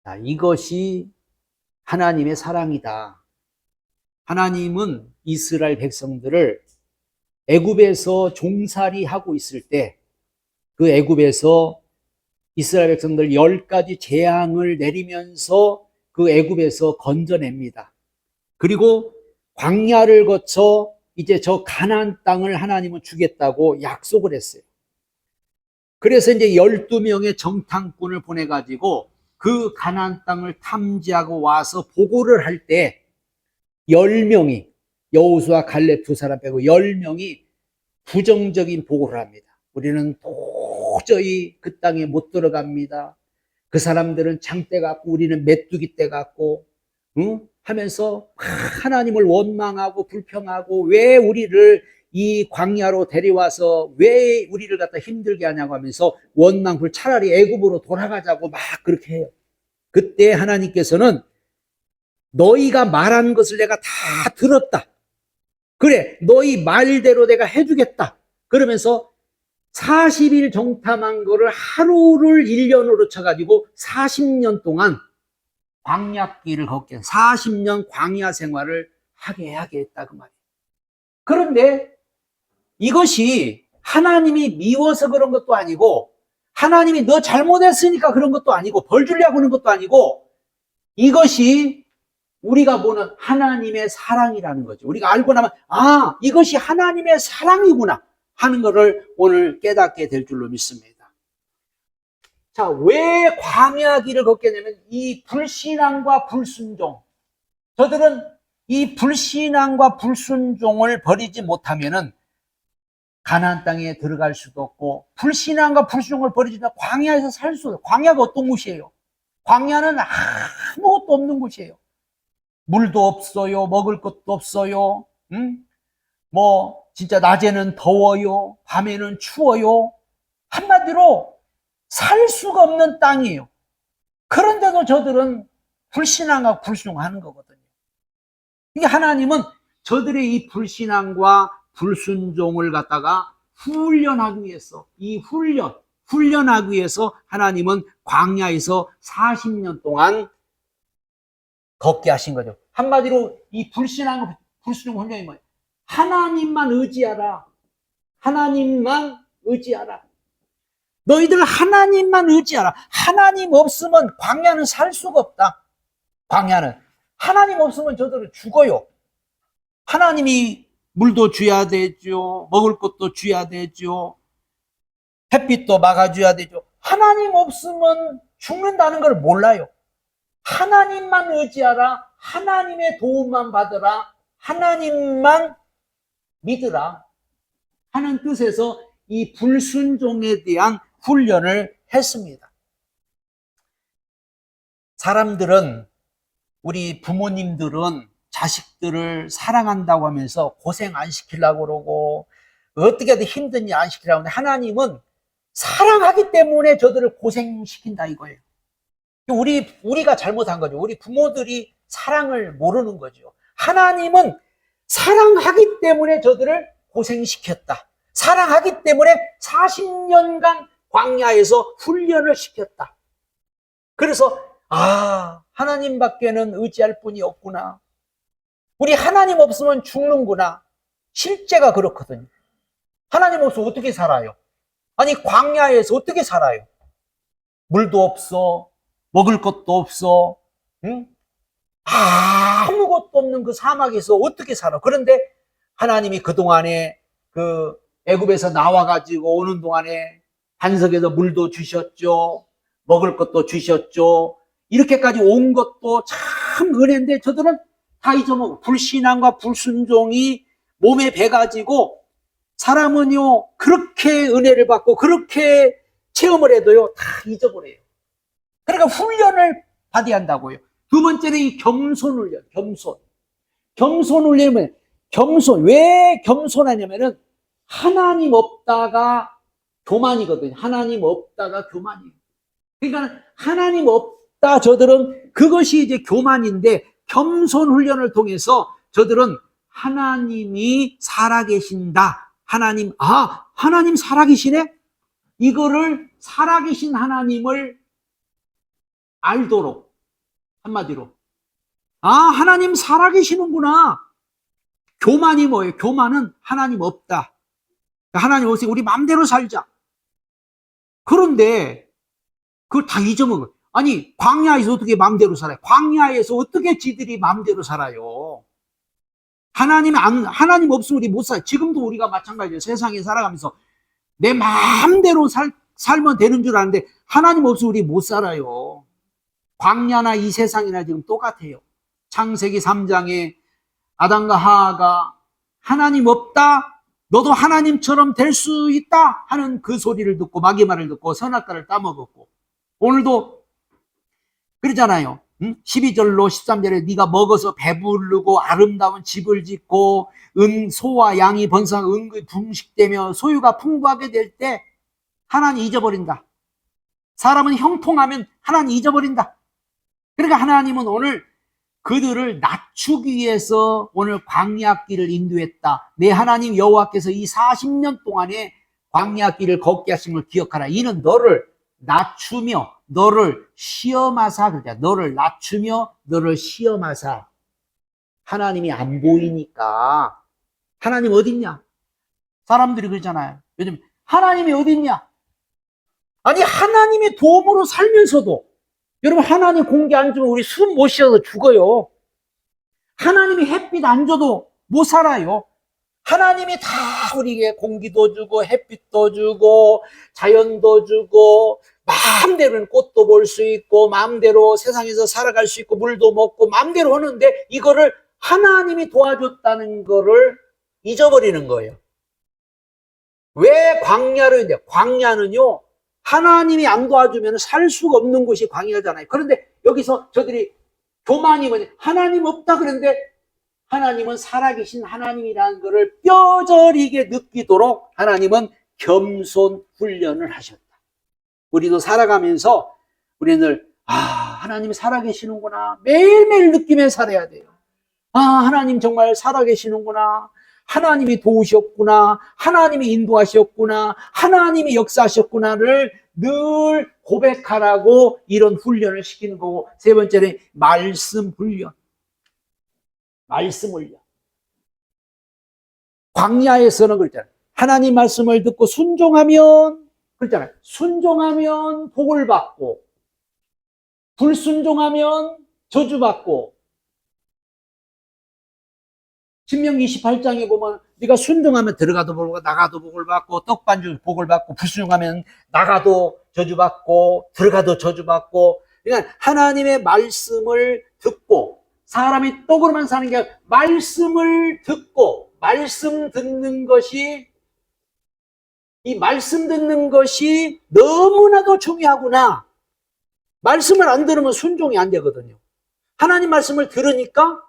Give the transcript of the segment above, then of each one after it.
자, 이것이 하나님의 사랑이다. 하나님은 이스라엘 백성들을 애굽에서 종살이 하고 있을 때 그 애굽에서 이스라엘 백성들 10가지 재앙을 내리면서 그 애굽에서 건져냅니다. 그리고 광야를 거쳐 이제 저 가나안 땅을 하나님은 주겠다고 약속을 했어요. 그래서 이제 12명의 정탐꾼을 보내가지고 그 가나안 땅을 탐지하고 와서 보고를 할 때 10명이, 여호수아 갈렙 두 사람 빼고 10명이 부정적인 보고를 합니다. 우리는 도저히 그 땅에 못 들어갑니다. 그 사람들은 장대 같고 우리는 메뚜기 떼 같고, 응? 하면서 하나님을 원망하고 불평하고 왜 우리를 이 광야로 데려와서 왜 우리를 갖다 힘들게 하냐고 하면서 원망불, 차라리 애굽으로 돌아가자고 막 그렇게 해요. 그때 하나님께서는 너희가 말한 것을 내가 다 들었다. 그래, 너희 말대로 내가 해주겠다. 그러면서 40일 정탐한 거를 하루를 1년으로 쳐가지고 40년 동안 광야길을 걷게, 40년 광야 생활을 하게 했다 그 말이에요. 그런데 이것이 하나님이 미워서 그런 것도 아니고, 하나님이 너 잘못했으니까 그런 것도 아니고, 벌 주려고 하는 것도 아니고, 이것이 우리가 보는 하나님의 사랑이라는 거죠. 우리가 알고 나면 아, 이것이 하나님의 사랑이구나 하는 것을 오늘 깨닫게 될 줄로 믿습니다. 자, 왜 광야 길을 걷게 되면 이 불신앙과 불순종, 저들은 이 불신앙과 불순종을 버리지 못하면은 가나안 땅에 들어갈 수도 없고, 불신앙과 불순종을 버리지 못하면 광야에서 살 수 없어요. 광야가 어떤 곳이에요? 광야는 아무것도 없는 곳이에요. 물도 없어요. 먹을 것도 없어요. 뭐 진짜 낮에는 더워요. 밤에는 추워요. 한마디로 살 수가 없는 땅이에요. 그런데도 저들은 불신앙하고 불순종하는 거거든요. 이게 하나님은 저들의 이 불신앙과 불순종을 갖다가 훈련하기 위해서, 이 훈련하기 위해서 하나님은 광야에서 40년 동안 걷게 하신 거죠. 한마디로 이 불신앙과 불순종 훈련이 뭐예요? 하나님만 의지하라. 하나님만 의지하라. 너희들 하나님만 의지하라. 하나님 없으면 광야는 살 수가 없다. 광야는. 하나님 없으면 저들은 죽어요. 하나님이 물도 줘야 되죠. 먹을 것도 줘야 되죠. 햇빛도 막아줘야 되죠. 하나님 없으면 죽는다는 걸 몰라요. 하나님만 의지하라. 하나님의 도움만 받으라. 하나님만 믿으라 하는 뜻에서 이 불순종에 대한 훈련을 했습니다. 사람들은, 우리 부모님들은 자식들을 사랑한다고 하면서 고생 안 시키려고 그러고 어떻게든 힘든지 안 시키려고 하는데, 하나님은 사랑하기 때문에 저들을 고생시킨다 이거예요. 우리가 잘못한 거죠. 우리 부모들이 사랑을 모르는 거죠. 하나님은 사랑하기 때문에 저들을 고생시켰다. 사랑하기 때문에 40년간 광야에서 훈련을 시켰다. 그래서 하나님밖에는 의지할 분이 없구나. 우리 하나님 없으면 죽는구나. 실제가 그렇거든요. 하나님 없으면 어떻게 살아요? 아니, 광야에서 어떻게 살아요? 물도 없어. 먹을 것도 없어. 응? 아무것도 없는 그 사막에서 어떻게 살아? 그런데 하나님이 그동안에 그 애굽에서 나와가지고 오는 동안에 반석에서 물도 주셨죠. 먹을 것도 주셨죠. 이렇게까지 온 것도 참 은혜인데 저들은 다 잊어먹고, 불신앙과 불순종이 몸에 배가지고 사람은요 그렇게 은혜를 받고 그렇게 체험을 해도요 다 잊어버려요. 그러니까 훈련을 받아야 한다고요. 두 번째는 이 겸손 훈련, 겸손 훈련은 왜 겸손하냐면은 하나님 없다가 교만이거든요. 하나님 없다가 교만이에요. 그러니까 하나님 없다 저들은 그것이 이제 교만인데, 겸손 훈련을 통해서 저들은 하나님이 살아계신다. 하나님 살아계시네? 이거를 살아계신 하나님을 알도록, 한마디로. 아, 하나님 살아계시는구나. 교만이 뭐예요? 교만은 하나님 없다. 하나님 없으니 우리 마음대로 살자. 그런데 그걸 다 잊어먹어요. 아니, 광야에서 어떻게 마음대로 살아요? 광야에서 어떻게 지들이 마음대로 살아요? 하나님 없으면 우리 못 살아요. 지금도 우리가 마찬가지예요. 세상에 살아가면서 내 마음대로 살면 되는 줄 아는데 하나님 없으면 우리 못 살아요. 광야나 이 세상이나 지금 똑같아요. 창세기 3장에 아담과 하하가 하나님 없다, 너도 하나님처럼 될 수 있다 하는 그 소리를 듣고 마귀 말을 듣고 선악과를 따먹었고, 오늘도 그러잖아요. 12절로 13절에 네가 먹어서 배부르고 아름다운 집을 짓고 소와 양이 번성하고 은근히 분식되며 소유가 풍부하게 될 때 하나님 잊어버린다. 사람은 형통하면 하나님 잊어버린다. 그러니까 하나님은 오늘 그들을 낮추기 위해서 오늘 광야길을 인도했다. 내 하나님 여호와께서 이 40년 동안에 광야길을 걷게 하신 걸 기억하라. 이는 너를 낮추며 너를 시험하사, 그러자 너를 낮추며 너를 시험하사. 하나님이 안 보이니까. 하나님 어딨냐? 사람들이 그러잖아요. 요즘 하나님이 어딨냐? 아니, 하나님의 도움으로 살면서도 여러분, 하나님 공기 안 주면 우리 숨 못 쉬어서 죽어요. 하나님이 햇빛 안 줘도 못 살아요. 하나님이 다 우리에게 공기도 주고 햇빛도 주고 자연도 주고 마음대로는 꽃도 볼 수 있고 마음대로 세상에서 살아갈 수 있고 물도 먹고 마음대로 하는데 이거를 하나님이 도와줬다는 거를 잊어버리는 거예요. 왜 광야로 했냐? 광야는요, 하나님이 안 도와주면 살 수가 없는 곳이 광야잖아요. 그런데 여기서 저들이 교만이 뭐냐? 하나님 없다 그랬는데 하나님은 살아계신 하나님이라는 것을 뼈저리게 느끼도록 하나님은 겸손 훈련을 하셨다. 우리도 살아가면서 우리는 하나님이 살아계시는구나 매일매일 느끼면서 살아야 돼요. 하나님 정말 살아계시는구나, 하나님이 도우셨구나, 하나님이 인도하셨구나, 하나님이 역사하셨구나를 늘 고백하라고 이런 훈련을 시키는 거고, 세 번째는 말씀 훈련. 말씀 훈련. 광야에서는 그랬잖아요. 하나님 말씀을 듣고 순종하면, 그랬잖아요. 순종하면 복을 받고, 불순종하면 저주받고. 신명기 28장에 보면 네가 순종하면 들어가도 복을 받고 나가도 복을 받고 떡반죽 복을 받고, 불순종하면 나가도 저주받고 들어가도 저주받고. 그러니까 하나님의 말씀을 듣고, 사람이 떡으로만 사는 게 아니라 말씀을 듣고, 말씀 듣는 것이, 이 말씀 듣는 것이 너무나도 중요하구나. 말씀을 안 들으면 순종이 안 되거든요. 하나님 말씀을 들으니까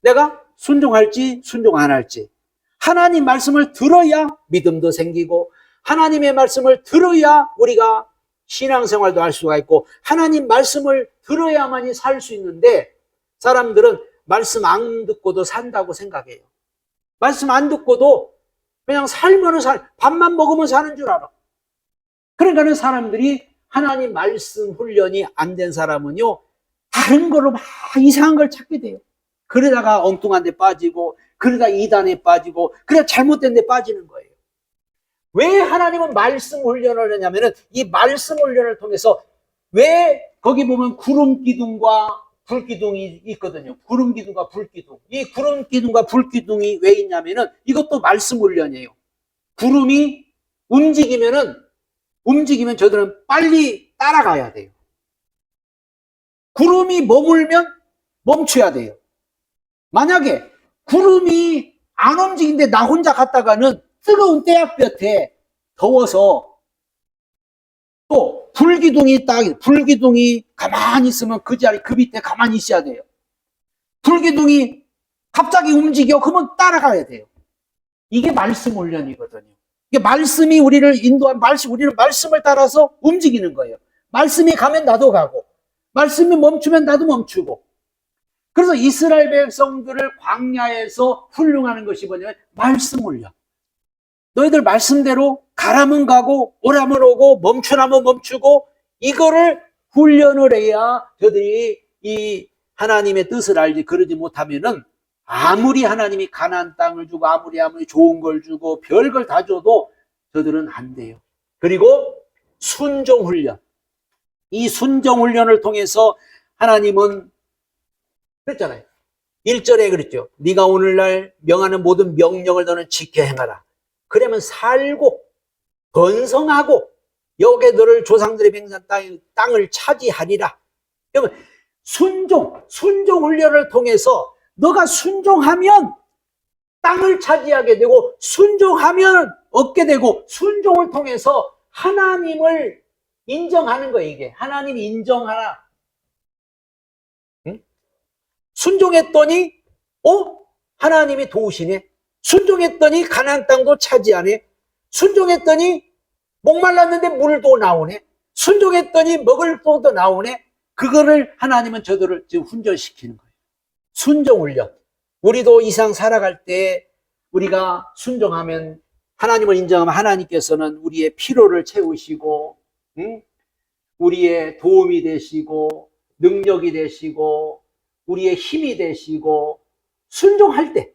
내가 순종할지 순종 안 할지. 하나님 말씀을 들어야 믿음도 생기고, 하나님의 말씀을 들어야 우리가 신앙생활도 할 수가 있고, 하나님 말씀을 들어야만이 살 수 있는데, 사람들은 말씀 안 듣고도 산다고 생각해요. 말씀 안 듣고도 그냥 살면 밥만 먹으면 사는 줄 알아. 그러니까는 사람들이 하나님 말씀 훈련이 안 된 사람은요, 다른 거로 막 이상한 걸 찾게 돼요. 그러다가 엉뚱한 데 빠지고, 그러다 이단에 빠지고, 그러다 잘못된 데 빠지는 거예요. 왜 하나님은 말씀 훈련을 하냐면은, 이 말씀 훈련을 통해서, 왜 거기 보면 구름 기둥과 불 기둥이 있거든요. 구름 기둥과 불 기둥. 이 구름 기둥과 불 기둥이 왜 있냐면은 이것도 말씀 훈련이에요. 구름이 움직이면 저들은 빨리 따라가야 돼요. 구름이 머물면 멈춰야 돼요. 만약에 구름이 안 움직이는데 나 혼자 갔다가는 뜨거운 떼약볕에 더워서, 또 불기둥이 가만히 있으면 그 자리, 그 밑에 가만히 있어야 돼요. 불기둥이 갑자기 움직여, 그러면 따라가야 돼요. 이게 말씀 훈련이거든요. 이게 말씀이 우리를 인도한 우리는 말씀을 따라서 움직이는 거예요. 말씀이 가면 나도 가고, 말씀이 멈추면 나도 멈추고. 그래서 이스라엘 백성들을 광야에서 훈련하는 것이 뭐냐면 말씀 훈련. 너희들 말씀대로 가라면 가고 오라면 오고 멈추라면 멈추고, 이거를 훈련을 해야 저들이 이 하나님의 뜻을 알지 그러지 못하면은 아무리 하나님이 가나안 땅을 주고 아무리 좋은 걸 주고 별걸 다 줘도 저들은 안 돼요. 그리고 순종 훈련. 이 순종 훈련을 통해서 하나님은 그랬잖아요. 1절에 그랬죠. 네가 오늘날 명하는 모든 명령을 너는 지켜 행하라. 그러면 살고 번성하고 여기에 너를 조상들의 맹세한 땅을 차지하리라. 그러면 순종 훈련을 통해서 너가 순종하면 땅을 차지하게 되고 순종하면 얻게 되고 순종을 통해서 하나님을 인정하는 거예요. 이게 하나님 인정하라. 응? 순종했더니 하나님이 도우시네. 순종했더니 가나안 땅도 차지하네. 순종했더니 목말랐는데 물도 나오네. 순종했더니 먹을 것도 나오네. 그거를 하나님은 저들을 지금 훈련시키는 거예요. 순종훈련. 우리도 이 세상 살아갈 때 우리가 순종하면 하나님을 인정하면 하나님께서는 우리의 필요를 채우시고 우리의 도움이 되시고 능력이 되시고 우리의 힘이 되시고 순종할 때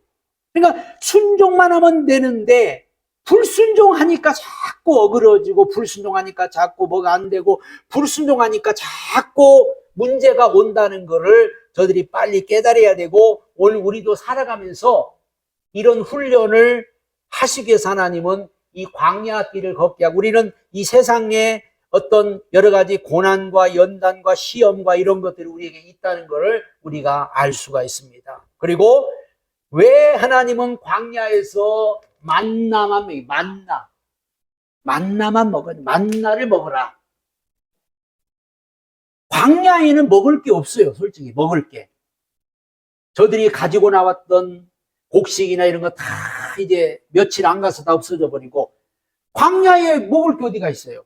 그러니까 순종만 하면 되는데 불순종하니까 자꾸 어그러지고 불순종하니까 자꾸 뭐가 안 되고 불순종하니까 자꾸 문제가 온다는 거를 저들이 빨리 깨달아야 되고 오늘 우리도 살아가면서 이런 훈련을 하시기 위해서 하나님은 이 광야 길을 걷게 하고 우리는 이 세상에 어떤 여러 가지 고난과 연단과 시험과 이런 것들이 우리에게 있다는 것을 우리가 알 수가 있습니다. 그리고 왜 하나님은 광야에서 만나만 먹어요. 만나를 먹어라. 광야에는 먹을 게 없어요. 솔직히 먹을 게. 저들이 가지고 나왔던 곡식이나 이런 거 다 이제 며칠 안 가서 다 없어져 버리고 광야에 먹을 게 어디가 있어요.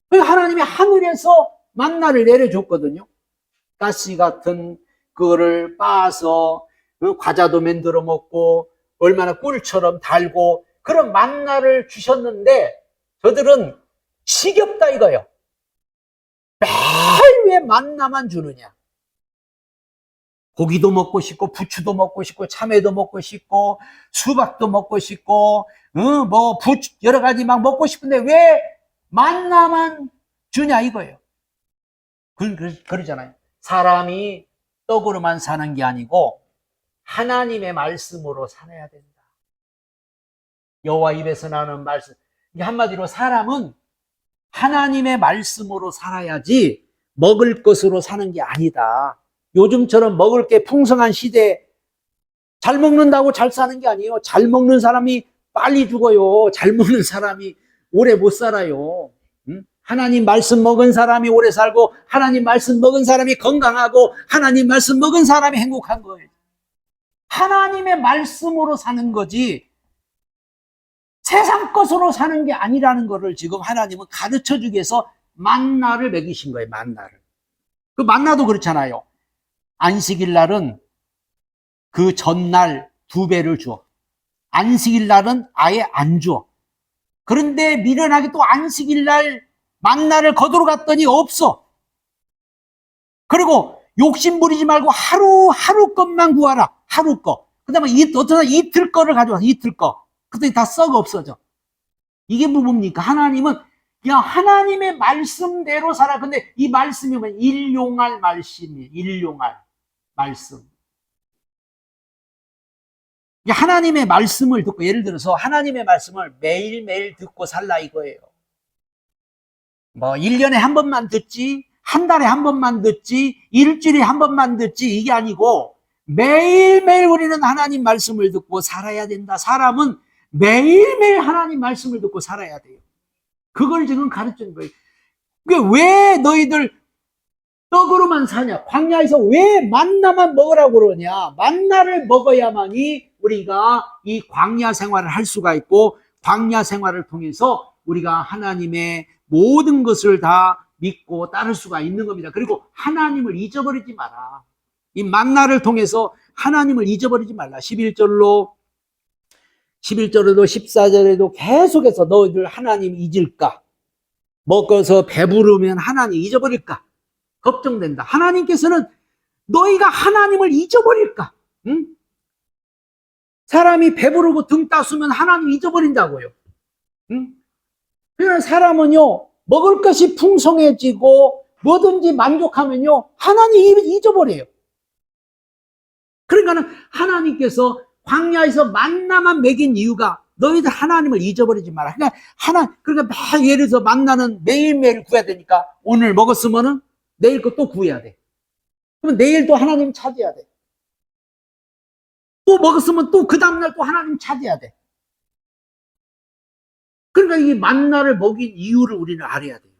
하나님이 하늘에서 만나를 내려줬거든요. 가시 같은 그거를 빻아서 과자도 만들어 먹고 얼마나 꿀처럼 달고 그런 만나를 주셨는데 저들은 지겹다 이거예요. 매일 왜 만나만 주느냐. 고기도 먹고 싶고 부추도 먹고 싶고 참외도 먹고 싶고 수박도 먹고 싶고 여러 가지 막 먹고 싶은데 왜 만나만 주냐 이거예요. 그러잖아요. 사람이 떡으로만 사는 게 아니고 하나님의 말씀으로 살아야 된다. 여호와 입에서 나오는 말씀. 한마디로 사람은 하나님의 말씀으로 살아야지 먹을 것으로 사는 게 아니다. 요즘처럼 먹을 게 풍성한 시대에 잘 먹는다고 잘 사는 게 아니에요. 잘 먹는 사람이 빨리 죽어요. 잘 먹는 사람이 오래 못 살아요. 하나님 말씀 먹은 사람이 오래 살고 하나님 말씀 먹은 사람이 건강하고 하나님 말씀 먹은 사람이 행복한 거예요. 하나님의 말씀으로 사는 거지 세상 것으로 사는 게 아니라는 것을 지금 하나님은 가르쳐 주기 위해서 만나를 먹이신 거예요. 만나를. 그 만나도 그렇잖아요. 안식일 날은 그 전날 2배를 줘. 안식일 날은 아예 안 줘. 그런데 미련하게 또 안식일 날 만나를 거두러 갔더니 없어. 그리고 욕심 부리지 말고 하루 것만 구하라. 하루 거. 그 다음에 어쩌다 이틀 거를 가져와서 이틀 거. 그랬더니 다 썩어 없어져. 이게 뭡니까? 하나님은 그냥 하나님의 말씀대로 살아. 근데 이 말씀이 뭐냐? 일용할 말씀이에요. 일용할 말씀. 하나님의 말씀을 듣고 예를 들어서 하나님의 말씀을 매일매일 듣고 살라 이거예요. 1년에 한 번만 듣지, 한 달에 한 번만 듣지, 일주일에 한 번만 듣지 이게 아니고 매일매일 우리는 하나님 말씀을 듣고 살아야 된다. 사람은 매일매일 하나님 말씀을 듣고 살아야 돼요. 그걸 지금 가르치는 거예요. 왜 너희들 떡으로만 사냐? 광야에서 왜 만나만 먹으라고 그러냐? 만나를 먹어야만이 우리가 이 광야 생활을 할 수가 있고 광야 생활을 통해서 우리가 하나님의 모든 것을 다 믿고 따를 수가 있는 겁니다. 그리고 하나님을 잊어버리지 마라. 이 만나를 통해서 하나님을 잊어버리지 말라. 11절에도 14절에도 계속해서 너희들 하나님 잊을까? 먹어서 배부르면 하나님 잊어버릴까? 걱정된다. 하나님께서는 너희가 하나님을 잊어버릴까? 응? 사람이 배부르고 등 따수면 하나님 잊어버린다고요. 응? 그러나 사람은요, 먹을 것이 풍성해지고 뭐든지 만족하면요, 하나님 잊어버려요. 그러니까는 하나님께서 광야에서 만나만 먹인 이유가 너희들 하나님을 잊어버리지 마라. 그러니까 막 예를 들어서 만나는 매일매일 구해야 되니까 오늘 먹었으면은 내일 거 또 구해야 돼. 그러면 내일 또 하나님 찾아야 돼. 또 먹었으면 또 그 다음날 또 하나님 찾아야 돼. 그러니까 이 만나를 먹인 이유를 우리는 알아야 돼요.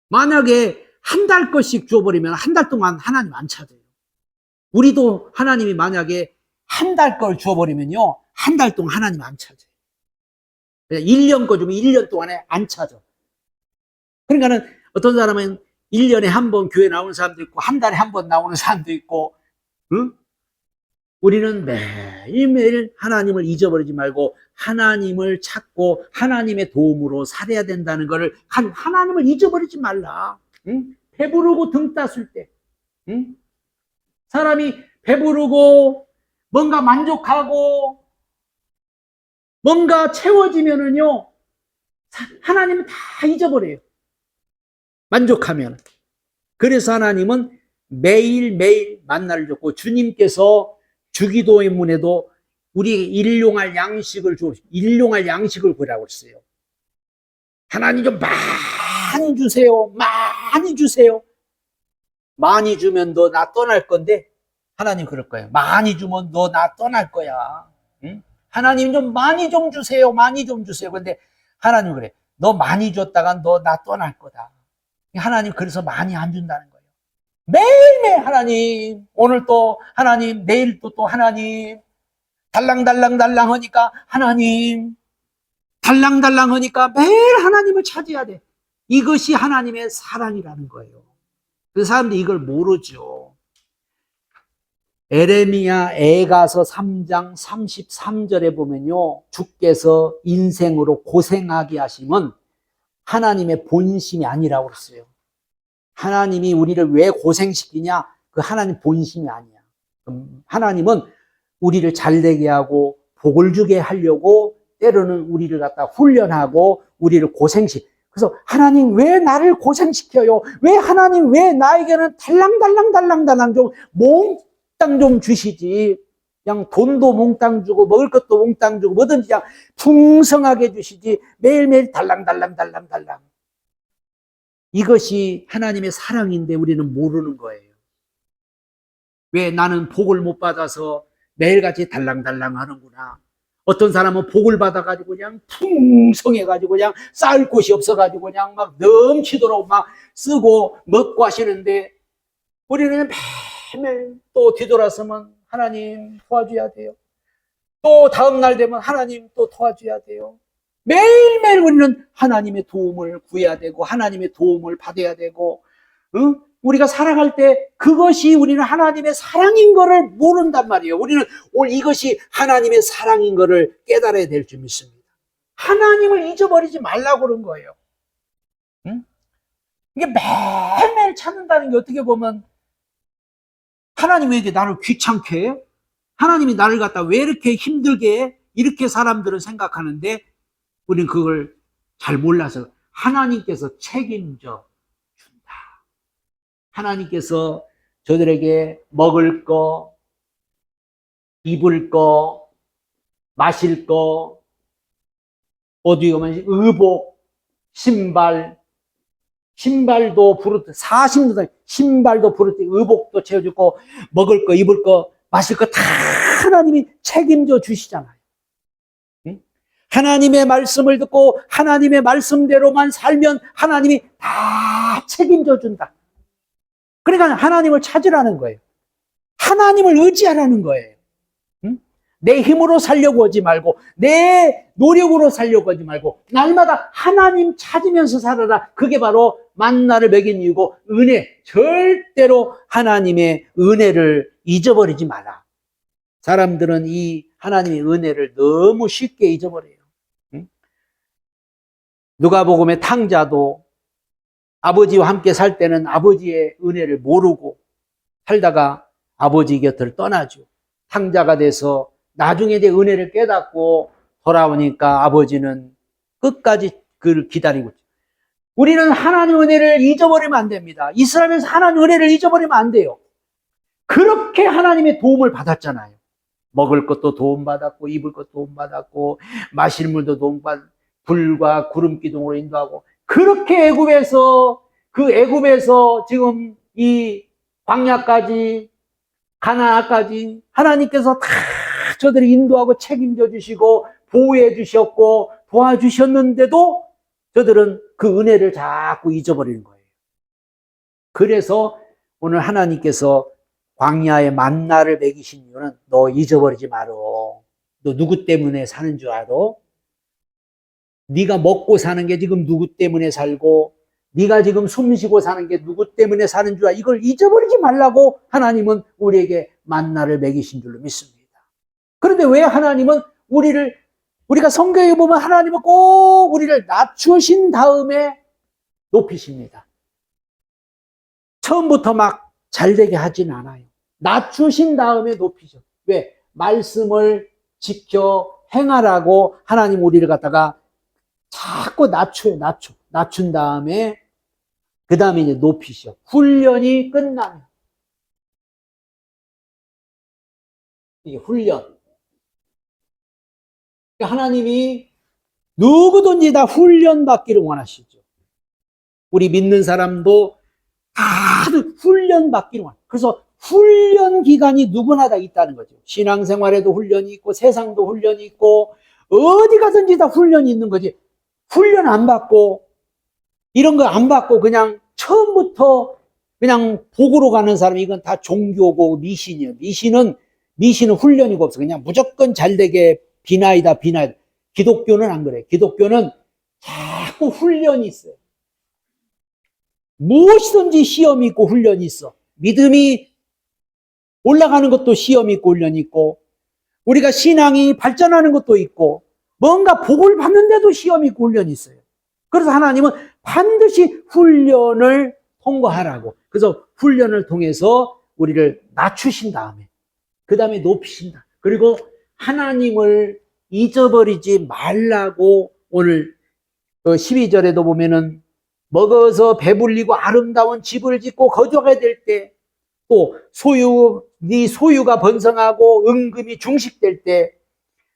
만약에 한 달 것씩 줘버리면 한 달 동안 하나님 안 찾아요. 우리도 하나님이 만약에 한 달 걸 줘버리면요, 한 달 동안 하나님 안 찾아요. 1년 거 주면 1년 동안에 안 찾아. 그러니까는 어떤 사람은 1년에 한 번 교회 나오는 사람도 있고, 한 달에 한 번 나오는 사람도 있고, 응? 우리는 매일매일 하나님을 잊어버리지 말고 하나님을 찾고 하나님의 도움으로 살아야 된다는 것을, 하나님을 잊어버리지 말라. 응? 배부르고 등 땄을 때, 응? 사람이 배부르고 뭔가 만족하고 뭔가 채워지면은요, 하나님은 다 잊어버려요. 만족하면. 그래서 하나님은 매일매일 만나를 줬고, 주님께서 주기도의 문에도 우리에게 일용할 양식을 일용할 양식을 구하라고 했어요. 하나님 좀 많이 주세요. 많이 주세요. 많이 주면 너 나 떠날 건데, 하나님 그럴 거예요. 많이 주면 너 나 떠날 거야. 응? 하나님 좀 많이 좀 주세요. 많이 좀 주세요. 근데 하나님 그래. 너 많이 줬다가 너 나 떠날 거다. 하나님 그래서 많이 안 준다는 거예요. 매일매일 하나님, 오늘 또 하나님, 내일 또 하나님, 달랑달랑달랑 하니까 하나님, 달랑달랑 하니까 매일 하나님을 찾아야 돼. 이것이 하나님의 사랑이라는 거예요. 그 사람들이 이걸 모르죠. 에레미야 에가서 3장 33절에 보면요, 주께서 인생으로 고생하게 하시면 하나님의 본심이 아니라고 그랬어요. 하나님이 우리를 왜 고생시키냐? 그 하나님 본심이 아니야. 하나님은 우리를 잘되게 하고 복을 주게 하려고 때로는 우리를 갖다 훈련하고 우리를 그래서 하나님 왜 나를 고생시켜요? 왜 하나님 왜 나에게는 달랑달랑달랑달랑 좀 몽땅 좀 주시지? 그냥 돈도 몽땅 주고 먹을 것도 몽땅 주고 뭐든지 그냥 풍성하게 주시지 매일매일 달랑달랑달랑달랑. 이것이 하나님의 사랑인데 우리는 모르는 거예요. 왜 나는 복을 못 받아서 매일같이 달랑달랑 하는구나. 어떤 사람은 복을 받아가지고 그냥 풍성해가지고 그냥 쌓을 곳이 없어가지고 그냥 막 넘치도록 막 쓰고 먹고 하시는데, 우리는 매일 또 뒤돌아서면 하나님 도와줘야 돼요. 또 다음날 되면 하나님 또 도와줘야 돼요. 매일매일 우리는 하나님의 도움을 구해야 되고 하나님의 도움을 받아야 되고, 응? 우리가 살아갈 때 그것이 우리는 하나님의 사랑인 것을 모른단 말이에요. 우리는 오늘 이것이 하나님의 사랑인 것을 깨달아야 될 줄 믿습니다. 하나님을 잊어버리지 말라고 그런 거예요. 응? 이게 매일매일 찾는다는 게 어떻게 보면 하나님 왜 이렇게 나를 귀찮게 해? 하나님이 나를 갖다 왜 이렇게 힘들게 해? 이렇게 사람들은 생각하는데 우리는 그걸 잘 몰라서 하나님께서 책임져 준다. 하나님께서 저들에게 먹을 거, 입을 거, 마실 거, 어디 가면 의복, 신발도 부르듯 40년 신발도 부르듯 의복도 채워주고 먹을 거, 입을 거, 마실 거 다 하나님이 책임져 주시잖아요. 하나님의 말씀을 듣고 하나님의 말씀대로만 살면 하나님이 다 책임져 준다. 그러니까 하나님을 찾으라는 거예요. 하나님을 의지하라는 거예요. 내 힘으로 살려고 하지 말고 내 노력으로 살려고 하지 말고 날마다 하나님 찾으면서 살아라. 그게 바로 만나를 먹인 이유고, 은혜, 절대로 하나님의 은혜를 잊어버리지 마라. 사람들은 이 하나님의 은혜를 너무 쉽게 잊어버려요. 누가복음의 탕자도 아버지와 함께 살 때는 아버지의 은혜를 모르고 살다가 아버지 곁을 떠나죠. 탕자가 돼서 나중에 이제 은혜를 깨닫고 돌아오니까 아버지는 끝까지 그를 기다리고 있죠. 우리는 하나님 은혜를 잊어버리면 안 됩니다. 이스라엘에서 하나님 은혜를 잊어버리면 안 돼요. 그렇게 하나님의 도움을 받았잖아요. 먹을 것도 도움받았고, 입을 것도 도움받았고, 마실 물도 도움받았고, 불과 구름 기둥으로 인도하고, 그렇게 애굽에서 지금 이 광야까지, 가나안까지 하나님께서 다 저들이 인도하고 책임져 주시고, 보호해 주셨고, 도와주셨는데도 저들은 그 은혜를 자꾸 잊어버리는 거예요. 그래서 오늘 하나님께서 광야에 만나를 먹이신 이유는 너 잊어버리지 말어. 너 누구 때문에 사는 줄 알아? 네가 먹고 사는 게 지금 누구 때문에 살고 네가 지금 숨쉬고 사는 게 누구 때문에 사는 줄 알아? 이걸 잊어버리지 말라고 하나님은 우리에게 만나를 먹이신 줄로 믿습니다. 그런데 왜 하나님은 우리가 성경에 보면 하나님은 꼭 우리를 낮추신 다음에 높이십니다. 처음부터 막 잘되게 하진 않아요. 낮추신 다음에 높이죠. 왜? 말씀을 지켜 행하라고 하나님 우리를 갖다가 자꾸 낮춰요. 낮춘 다음에 그 다음에 이제 높이죠. 훈련이 끝나면 이게 훈련. 하나님이 누구든지 다 훈련받기를 원하시죠. 우리 믿는 사람도 다들 훈련받기를 원해요. 그래서 훈련 기간이 누구나 다 있다는 거죠. 신앙생활에도 훈련이 있고 세상도 훈련이 있고 어디 가든지 다 훈련이 있는 거지. 훈련 안 받고 이런 거 안 받고 그냥 처음부터 그냥 복으로 가는 사람 이건 다 종교고 미신이에요. 미신은 훈련이고 없어. 그냥 무조건 잘되게 비나이다. 기독교는 안 그래. 기독교는 자꾸 훈련이 있어요. 무엇이든지 시험이 있고 훈련이 있어. 믿음이 올라가는 것도 시험이 있고 훈련이 있고 우리가 신앙이 발전하는 것도 있고 뭔가 복을 받는데도 시험이 있고 훈련이 있어요. 그래서 하나님은 반드시 훈련을 통과하라고. 그래서 훈련을 통해서 우리를 낮추신 다음에 그 다음에 높이신다. 그리고 하나님을 잊어버리지 말라고 오늘 12절에도 보면은 먹어서 배불리고 아름다운 집을 짓고 거주하게 될 때 또 네 소유가 번성하고 은금이 중식될 때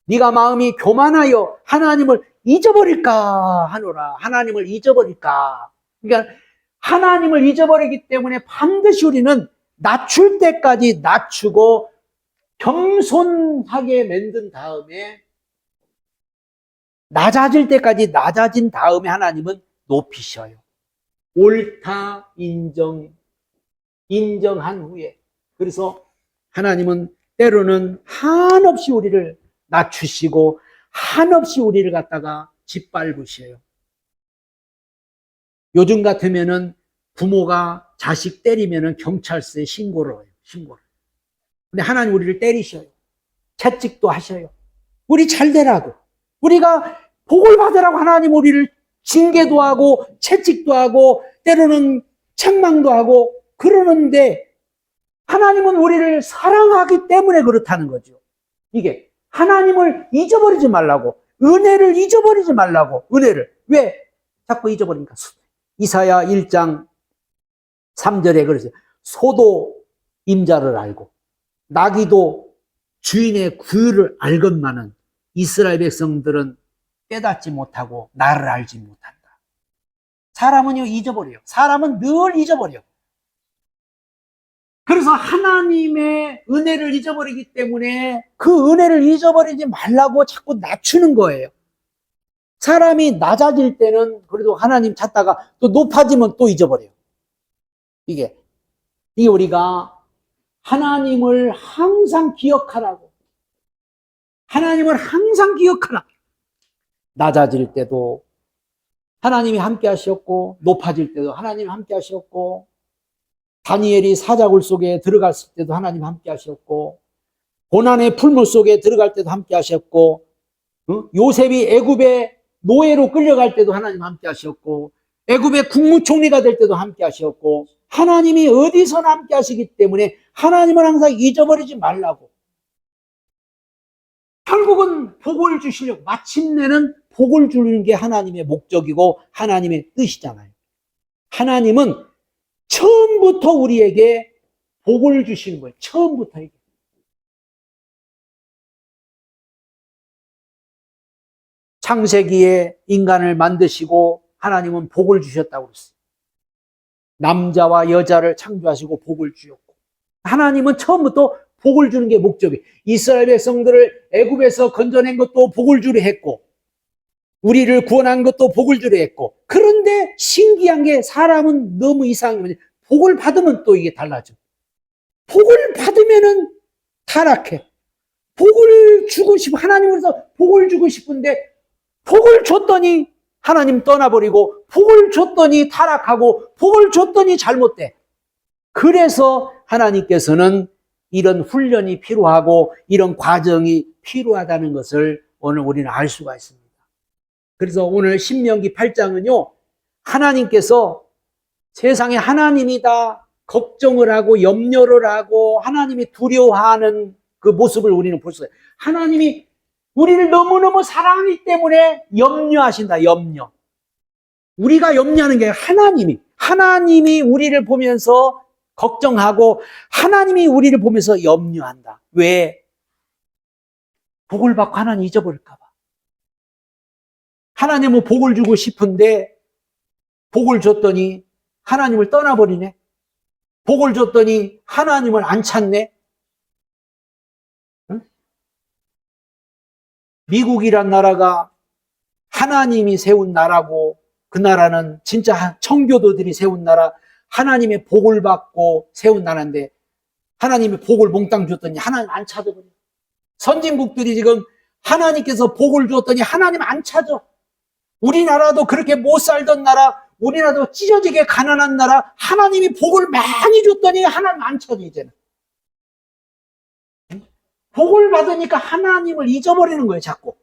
네가 마음이 교만하여 하나님을 잊어버릴까 하노라. 하나님을 잊어버릴까. 그러니까 하나님을 잊어버리기 때문에 반드시 우리는 낮출 때까지 낮추고 겸손하게 만든 다음에 낮아질 때까지 낮아진 다음에 하나님은 높이셔요. 옳다 인정한 후에. 그래서 하나님은 때로는 한없이 우리를 낮추시고 한없이 우리를 갖다가 짓밟으셔요. 요즘 같으면은 부모가 자식 때리면은 경찰서에 신고를 해요. 근데 하나님 우리를 때리셔요. 채찍도 하셔요. 우리 잘 되라고. 우리가 복을 받으라고 하나님 우리를 징계도 하고 채찍도 하고 때로는 책망도 하고 그러는데 하나님은 우리를 사랑하기 때문에 그렇다는 거죠. 이게 하나님을 잊어버리지 말라고. 은혜를 잊어버리지 말라고. 은혜를. 왜 자꾸 잊어버립니까? 이사야 1장 3절에 그러세요. 소도 임자를 알고 나귀도 주인의 구유를 알건만은 이스라엘 백성들은 깨닫지 못하고 나를 알지 못한다. 사람은요 잊어버려요. 사람은 늘 잊어버려. 그래서 하나님의 은혜를 잊어버리기 때문에 그 은혜를 잊어버리지 말라고 자꾸 낮추는 거예요. 사람이 낮아질 때는 그래도 하나님 찾다가 또 높아지면 또 잊어버려요. 이게 우리가 하나님을 항상 기억하라고. 하나님을 항상 기억하라. 낮아질 때도 하나님이 함께 하셨고 높아질 때도 하나님이 함께 하셨고 다니엘이 사자굴 속에 들어갔을 때도 하나님 함께 하셨고 고난의 풀물 속에 들어갈 때도 함께 하셨고 요셉이 애굽의 노예로 끌려갈 때도 하나님 함께 하셨고 애굽의 국무총리가 될 때도 함께 하셨고 하나님이 어디서나 함께 하시기 때문에 하나님을 항상 잊어버리지 말라고. 결국은 복을 주시려고, 마침내는 복을 주는 게 하나님의 목적이고 하나님의 뜻이잖아요. 하나님은 처음부터 우리에게 복을 주시는 거예요. 처음부터. 창세기에 인간을 만드시고 하나님은 복을 주셨다고 그랬어요. 남자와 여자를 창조하시고 복을 주셨고, 하나님은 처음부터 복을 주는 게 목적이에요. 이스라엘 백성들을 애굽에서 건져낸 것도 복을 주려 했고, 우리를 구원한 것도 복을 주려 했고, 그런데 신기한 게 사람은 너무 이상한 게 복을 받으면 또 이게 달라져. 복을 받으면은 타락해. 복을 주고 싶어, 하나님으로서 복을 주고 싶은데 복을 줬더니 하나님 떠나버리고, 복을 줬더니 타락하고, 복을 줬더니 잘못돼. 그래서 하나님께서는 이런 훈련이 필요하고 이런 과정이 필요하다는 것을 오늘 우리는 알 수가 있습니다. 그래서 오늘 신명기 8장은요, 하나님께서 세상에 하나님이다 걱정을 하고 염려를 하고 하나님이 두려워하는 그 모습을 우리는 볼 수 있어요. 하나님이 우리를 너무너무 사랑하기 때문에 염려하신다. 염려. 우리가 염려하는 게 하나님이 우리를 보면서 걱정하고 하나님이 우리를 보면서 염려한다. 왜? 복을 받고 하나님 잊어버릴까 봐. 하나님은 복을 주고 싶은데 복을 줬더니 하나님을 떠나버리네. 복을 줬더니 하나님을 안 찾네. 응? 미국이란 나라가 하나님이 세운 나라고, 그 나라는 진짜 청교도들이 세운 나라, 하나님의 복을 받고 세운 나라인데 하나님의 복을 몽땅 줬더니 하나님 안 찾아버려. 선진국들이 지금 하나님께서 복을 줬더니 하나님 안 찾아. 우리나라도 그렇게 못 살던 나라, 우리나라도 찢어지게 가난한 나라, 하나님이 복을 많이 줬더니 하나님 안 찾아. 이제는 복을 받으니까 하나님을 잊어버리는 거예요. 자꾸.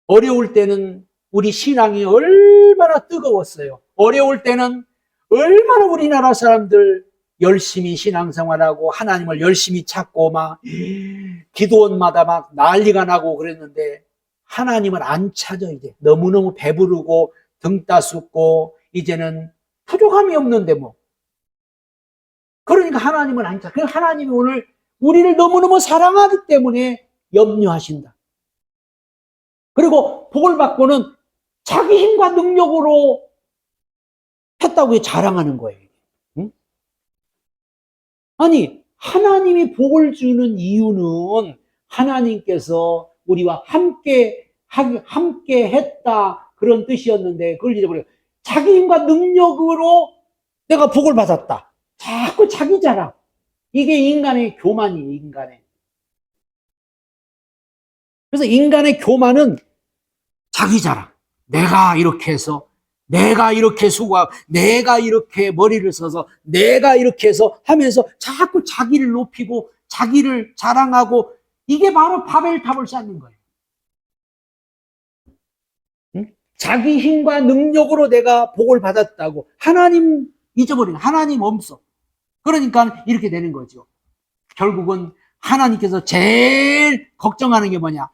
어려울 때는 우리 신앙이 얼마나 뜨거웠어요. 어려울 때는 얼마나 우리나라 사람들 열심히 신앙생활하고 하나님을 열심히 찾고 막 기도원마다 막 난리가 나고 그랬는데 하나님을 안 찾아. 이제 너무너무 배부르고 등 따숩고 이제는 부족함이 없는데 뭐. 그러니까 하나님을 안 찾아. 그래서 하나님이 오늘 우리를 너무너무 사랑하기 때문에 염려하신다. 그리고 복을 받고는 자기 힘과 능력으로 했다고 자랑하는 거예요. 응? 아니, 하나님이 복을 주는 이유는 하나님께서 우리와 함께 했다, 그런 뜻이었는데 그걸 잊어버려요. 자기 힘과 능력으로 내가 복을 받았다. 자꾸 자기 자랑. 이게 인간의 교만이에요. 인간의. 그래서 인간의 교만은 자기 자랑. 내가 이렇게 해서, 내가 이렇게 수고하고, 내가 이렇게 머리를 써서, 내가 이렇게 해서 하면서 자꾸 자기를 높이고 자기를 자랑하고, 이게 바로 바벨탑을 쌓는 거예요. 응? 자기 힘과 능력으로 내가 복을 받았다고. 하나님 잊어버리는, 하나님 없어. 그러니까 이렇게 되는 거죠. 결국은 하나님께서 제일 걱정하는 게 뭐냐?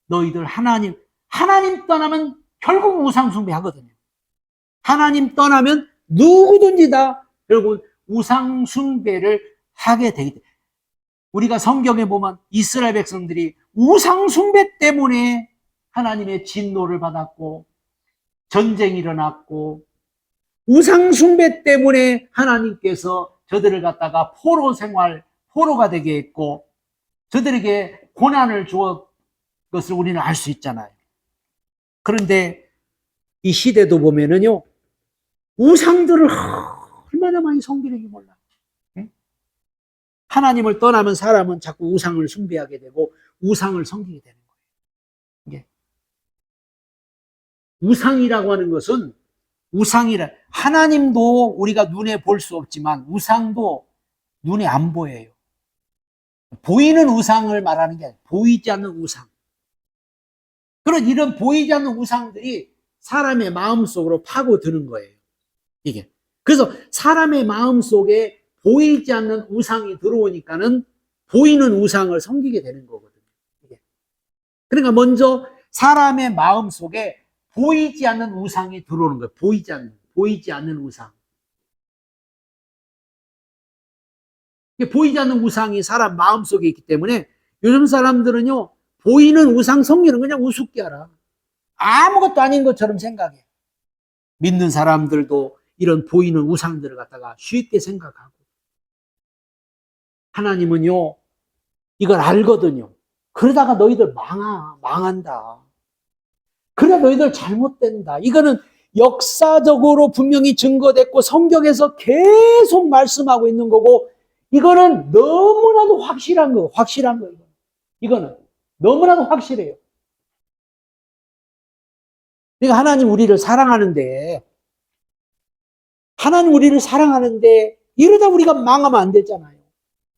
너희들 하나님 떠나면 결국 우상숭배 하거든요. 하나님 떠나면 누구든지 다 결국은 우상숭배를 하게 되기 때문에, 우리가 성경에 보면 이스라엘 백성들이 우상숭배 때문에 하나님의 진노를 받았고 전쟁이 일어났고, 우상숭배 때문에 하나님께서 저들을 갖다가 포로가 되게 했고 저들에게 고난을 주었 것을 우리는 알 수 있잖아요. 그런데 이 시대도 보면은요, 우상들을 얼마나 많이 섬기는지 몰라. 하나님을 떠나면 사람은 자꾸 우상을 숭배하게 되고 우상을 섬기게 되는 거예요. 우상이라고 하는 것은 하나님도 우리가 눈에 볼 수 없지만 우상도 눈에 안 보여요. 보이는 우상을 말하는 게 아니라 보이지 않는 우상. 그런 이런 보이지 않는 우상들이 사람의 마음속으로 파고드는 거예요. 이게. 그래서 사람의 마음 속에 보이지 않는 우상이 들어오니까는 보이는 우상을 섬기게 되는 거거든요. 그러니까 먼저 사람의 마음 속에 보이지 않는 우상이 들어오는 거예요. 보이지 않는 우상. 보이지 않는 우상이 사람 마음 속에 있기 때문에 요즘 사람들은요, 보이는 우상 섬기는 그냥 우습게 알아. 아무것도 아닌 것처럼 생각해. 믿는 사람들도 이런 보이는 우상들을 갖다가 쉽게 생각하고. 하나님은요, 이걸 알거든요. 그러다가 너희들 망한다. 그래, 너희들 잘못된다. 이거는 역사적으로 분명히 증거됐고 성경에서 계속 말씀하고 있는 거고, 이거는 너무나도 확실한 거. 이거는 너무나도 확실해요. 그러니까 하나님 우리를 사랑하는데 이러다 우리가 망하면 안 되잖아요.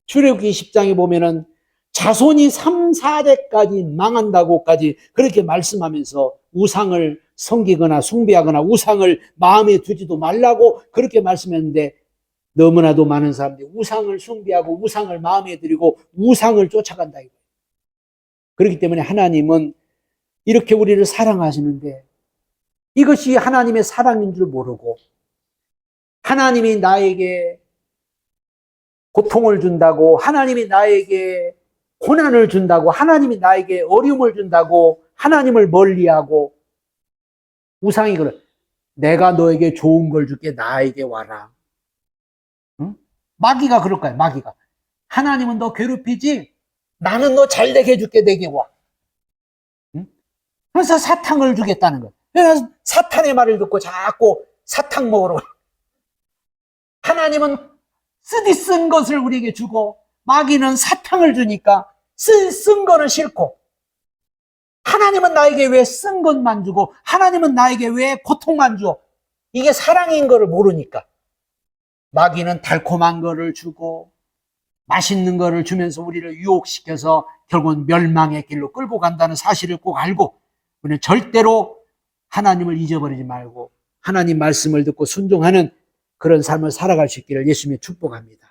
출애굽기 10장에 보면은 자손이 3, 4대까지 망한다고까지 그렇게 말씀하면서 우상을 섬기거나 숭배하거나 우상을 마음에 두지도 말라고 그렇게 말씀했는데, 너무나도 많은 사람들이 우상을 숭배하고 우상을 마음에 들이고 우상을 쫓아간다. 그렇기 때문에 하나님은 이렇게 우리를 사랑하시는데 이것이 하나님의 사랑인 줄 모르고, 하나님이 나에게 고통을 준다고, 하나님이 나에게 고난을 준다고, 하나님이 나에게 어려움을 준다고 하나님을 멀리하고, 우상이 그래. 내가 너에게 좋은 걸 줄게, 나에게 와라. 응? 마귀가 그럴 거야. 마귀가. 하나님은 너 괴롭히지? 나는 너 잘되게 해줄게, 내게 와. 응? 그래서 사탕을 주겠다는 거야. 그래서 사탄의 말을 듣고 자꾸 사탕 먹으러. 하나님은 쓴 것을 우리에게 주고, 마귀는 사탕을 주니까 쓴 거는 싫고, 하나님은 나에게 왜 쓴 것만 주고 하나님은 나에게 왜 고통만 줘? 이게 사랑인 거를 모르니까 마귀는 달콤한 거를 주고 맛있는 거를 주면서 우리를 유혹시켜서 결국은 멸망의 길로 끌고 간다는 사실을 꼭 알고, 우리는 절대로 하나님을 잊어버리지 말고 하나님 말씀을 듣고 순종하는 그런 삶을 살아갈 수 있기를 예수님이 축복합니다.